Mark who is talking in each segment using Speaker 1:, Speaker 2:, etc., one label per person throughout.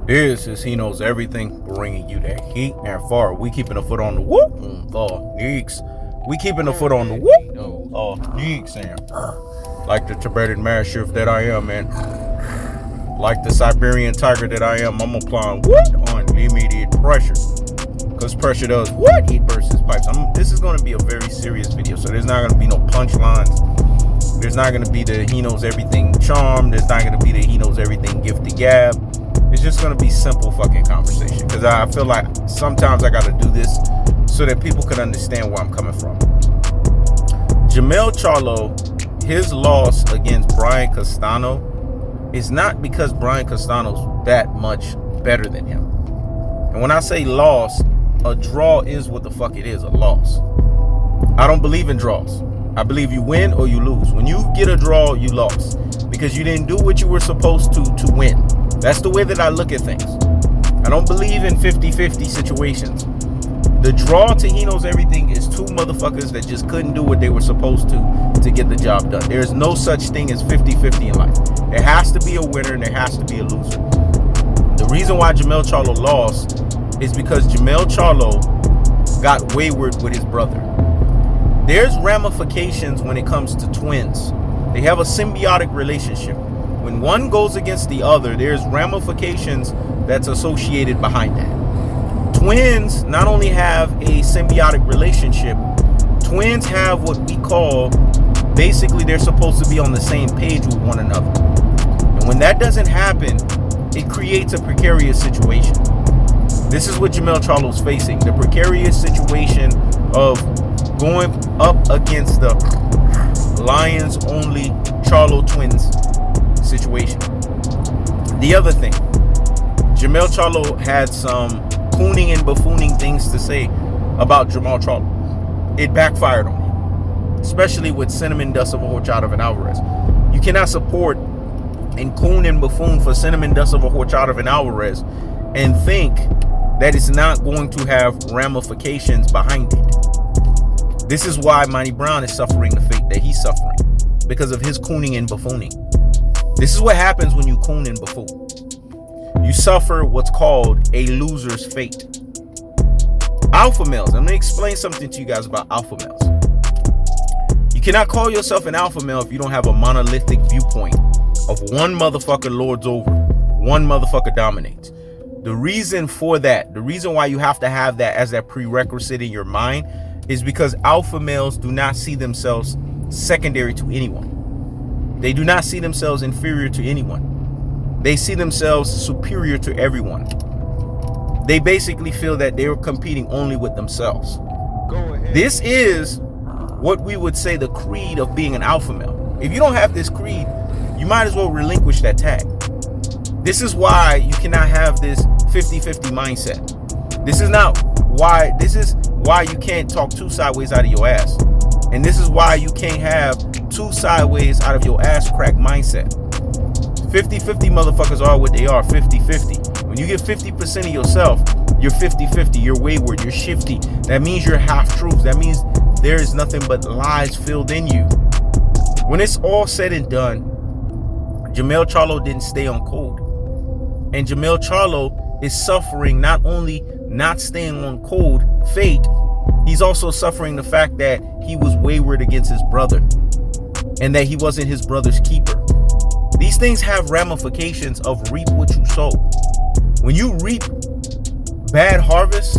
Speaker 1: This is He Knows Everything, bringing you that heat and far. We keeping a foot on the whoop. Oh, yeeks. We keeping a foot on the whoop. Oh, yeeks, and like the Tibetan Mastiff that I am, man. Like the Siberian tiger that I am, I'm applying what on immediate pressure. Because pressure does what? It bursts his pipes. This is going to be a very serious video, so there's not going to be no punchlines. There's not going to be the He Knows Everything charm. There's not going to be the He Knows Everything gift to gab. It's just going to be simple fucking conversation. Because I feel like sometimes I got to do this so that people can understand where I'm coming from. Jermell Charlo, his loss against Brian Castano is not because Brian Castano's that much better than him. And when I say loss, a draw is what the fuck it is, a loss. I don't believe in draws. I believe you win or you lose. When you get a draw, you lost because you didn't do what you were supposed to win. That's the way that I look at things. I don't believe in 50-50 situations. The draw to He Knows Everything is two motherfuckers that just couldn't do what they were supposed to get the job done. There's no such thing as 50-50 in life. There has to be a winner and there has to be a loser. The reason why Jermell Charlo lost is because Jermell Charlo got wayward with his brother. There's ramifications when it comes to twins. They have a symbiotic relationship. When one goes against the other, there's ramifications that's associated behind that. Twins not only have a symbiotic relationship, twins have what we call, basically they're supposed to be on the same page with one another. And when that doesn't happen, it creates a precarious situation. This is what Jermell Charlo's facing, the precarious situation of going up against the Lions only Charlo twins situation. The other thing, Jermell Charlo had some cooning and buffooning things to say about Jermall Charlo. It backfired on him, especially with cinnamon dust of a Horchata and Alvarez. You cannot support and coon and buffoon for cinnamon dust of a Horchata and Alvarez and think that it's not going to have ramifications behind it. This is why Monty Brown is suffering the fate that he's suffering, because of his cooning and buffooning. This is what happens when you coon and buffoon. You suffer what's called a loser's fate. Alpha males. I'm going to explain something to you guys about alpha males. You cannot call yourself an alpha male if you don't have a monolithic viewpoint of one motherfucker lords over, one motherfucker dominates. The reason for that, the reason why you have to have that as that prerequisite in your mind is because alpha males do not see themselves secondary to anyone. They do not see themselves inferior to anyone. They see themselves superior to everyone. They basically feel that they're competing only with themselves. Go ahead. This is what we would say the creed of being an alpha male. If you don't have this creed, you might as well relinquish that tag. This is why you cannot have this 50-50 mindset. This is why you can't talk two sideways out of your ass. And this is why you can't have two sideways out of your ass crack mindset. 50-50 motherfuckers are what they are, 50-50. When you get 50% of yourself, you're 50-50, you're wayward, you're shifty. That means you're half-truths. That means there is nothing but lies filled in you. When it's all said and done, Jermell Charlo didn't stay on code. And Jermell Charlo is suffering not only not staying on code fate, he's also suffering the fact that he was wayward against his brother and that he wasn't his brother's keeper. These things have ramifications of reap what you sow. When you reap bad harvest,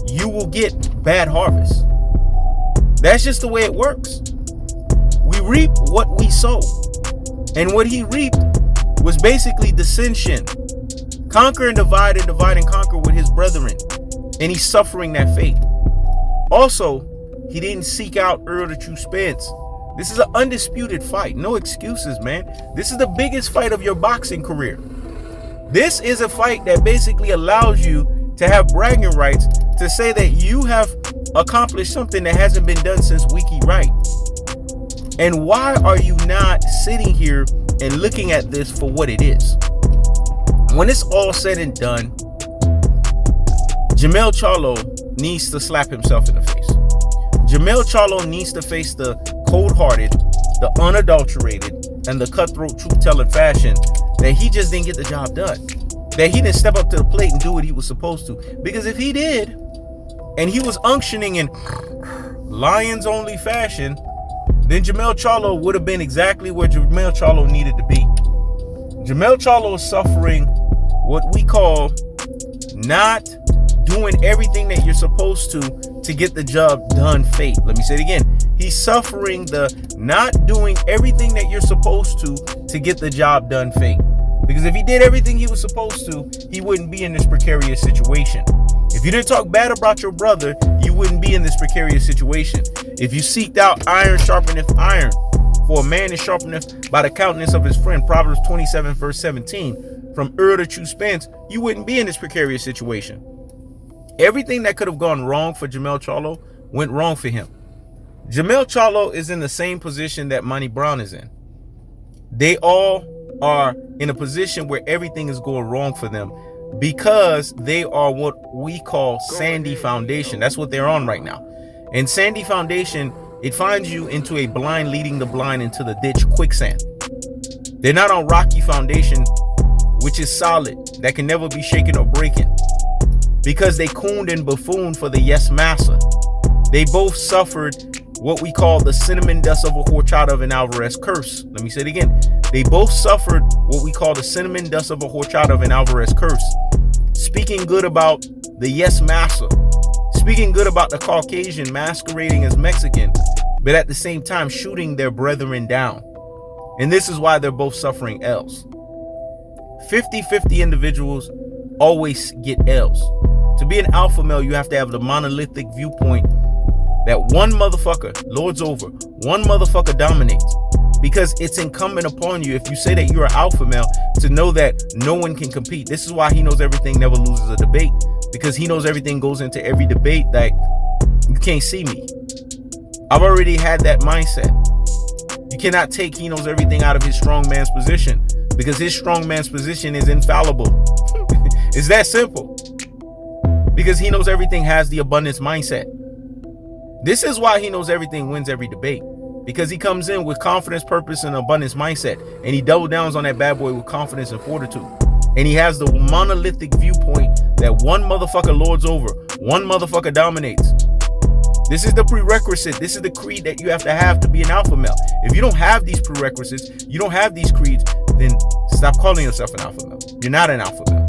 Speaker 1: you will get bad harvest. That's just the way it works. We reap what we sow. And what he reaped was basically dissension. Conquer and divide and conquer with his brethren. And he's suffering that fate. Also, he didn't seek out Earl the True Spence. This is an undisputed fight. No excuses, man. This is the biggest fight of your boxing career. This is a fight that basically allows you to have bragging rights to say that you have accomplished something that hasn't been done since Wiki Wright. And why are you not sitting here and looking at this for what it is? When it's all said and done, Jermell Charlo needs to slap himself in the face. Jermell Charlo needs to face the cold-hearted, the unadulterated, and the cutthroat truth-telling fashion that he just didn't get the job done. that he didn't step up to the plate and do what he was supposed to. Because if he did, and he was unctioning in Lions only fashion, then Jermell Charlo would have been exactly where Jermell Charlo needed to be. Jermell Charlo is suffering what we call not doing everything that you're supposed to get the job done fate. Let me say it again. He's suffering the not doing everything that you're supposed to get the job done fate. Because if he did everything he was supposed to, he wouldn't be in this precarious situation. If you didn't talk bad about your brother, you wouldn't be in this precarious situation. If you seeked out iron sharpeneth iron, for a man is sharpeneth by the countenance of his friend, Proverbs 27 verse 17, from to choose Spence, you wouldn't be in this precarious situation. Everything that could have gone wrong for Jermell Charlo went wrong for him. Jermell Charlo is in the same position that Monty Brown is in. They all are in a position where everything is going wrong for them because they are what we call Sandy Foundation. That's what they're on right now. And Sandy Foundation, it finds you into a blind leading the blind into the ditch quicksand. They're not on Rocky Foundation, which is solid, that can never be shaken or breaking. Because they cooned and buffooned for the yes Masa. They both suffered what we call the cinnamon dust of a Horchata of an Alvarez curse. Let me say it again. They both suffered what we call the cinnamon dust of a Horchata of an Alvarez curse. Speaking good about the yes Masa. Speaking good about the Caucasian masquerading as Mexican, but at the same time shooting their brethren down. And this is why they're both suffering L's. 50-50 individuals always get L's. To be an alpha male, you have to have the monolithic viewpoint that one motherfucker lords over, one motherfucker dominates. Because it's incumbent upon you, if you say that you're an alpha male, to know that no one can compete. This is why he knows everything never loses a debate. Because he knows everything goes into every debate that you can't see me. I've already had that mindset. You cannot take he knows everything out of his strong man's position. Because his strong man's position is infallible. It's that simple. Because he knows everything has the abundance mindset. This is why he knows everything wins every debate. Because he comes in with confidence, purpose, and abundance mindset. And he double downs on that bad boy with confidence and fortitude. And he has the monolithic viewpoint that one motherfucker lords over, one motherfucker dominates. This is the prerequisite. This is the creed that you have to be an alpha male. If you don't have these prerequisites, you don't have these creeds, then stop calling yourself an alpha male. You're not an alpha male.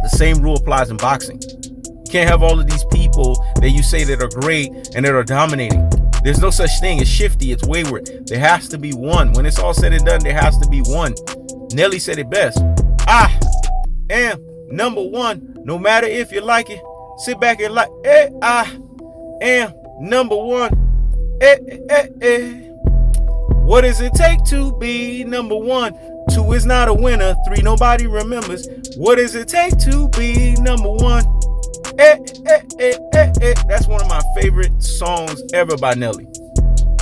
Speaker 1: The same rule applies in boxing. You can't have all of these people that you say that are great and that are dominating. There's no such thing as shifty. It's wayward. There has to be one. When it's all said and done, there has to be one. Nelly said it best. I am number one. No matter if you like it, sit back and like. I am number one. What does it take to be number one? 2 is not a winner. 3 nobody remembers. What does it take to be number one? That's one of my favorite songs ever by Nelly.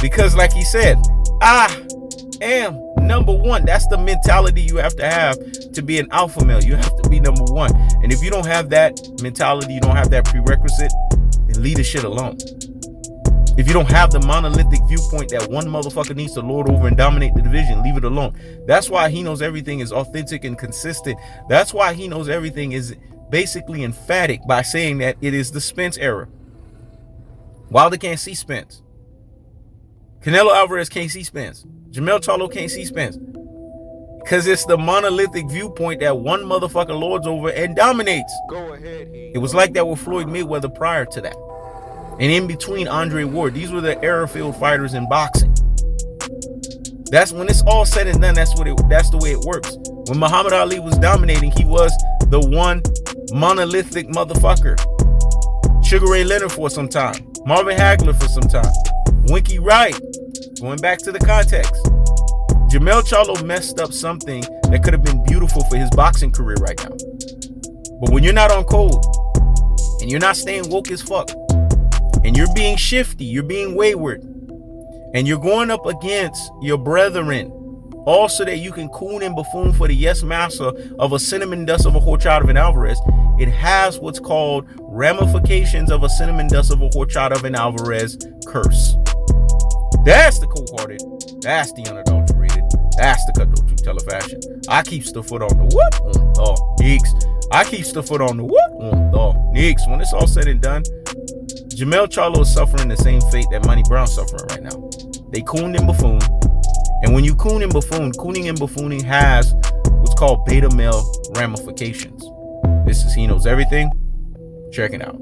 Speaker 1: Because like he said, I am number one. That's the mentality you have to be an alpha male. You have to be number one. And if you don't have that mentality, you don't have that prerequisite, then leave the shit alone. If you don't have the monolithic viewpoint that one motherfucker needs to lord over and dominate the division, leave it alone. That's why he knows everything is authentic and consistent. That's why he knows everything is basically emphatic by saying that it is the Spence era. Wilder can't see Spence. Canelo Alvarez can't see Spence. Jermell Charlo can't see Spence. Because it's the monolithic viewpoint that one motherfucker lords over and dominates. Go ahead. It was like that with Floyd Mayweather prior to that. And in between Andre Ward, these were the era-filled fighters in boxing. That's when it's all said and done. That's the way it works. When Muhammad Ali was dominating, he was the one monolithic motherfucker. Sugar Ray Leonard for some time. Marvin Hagler for some time. Winky Wright. Going back to the context. Jermell Charlo messed up something that could have been beautiful for his boxing career right now. But when you're not on code, and you're not staying woke as fuck, and you're being shifty, you're being wayward, and you're going up against your brethren, also that you can coon and buffoon for the yes Masa of a cinnamon dust of a Horchata of an Alvarez, it has what's called ramifications of a cinnamon dust of a Horchata of an Alvarez curse. That's the cold-hearted, that's the unadulterated, that's the cutthroat. tell a fashion. I keeps the foot on the what? Nicks. I keeps the foot on the what? Nicks. When it's all said and done, Jermell Charlo is suffering the same fate that Money Brown's suffering right now. They cooned and buffoon. And when you coon and buffoon, cooning and buffooning has what's called beta male ramifications. This is He Knows Everything. Check it out.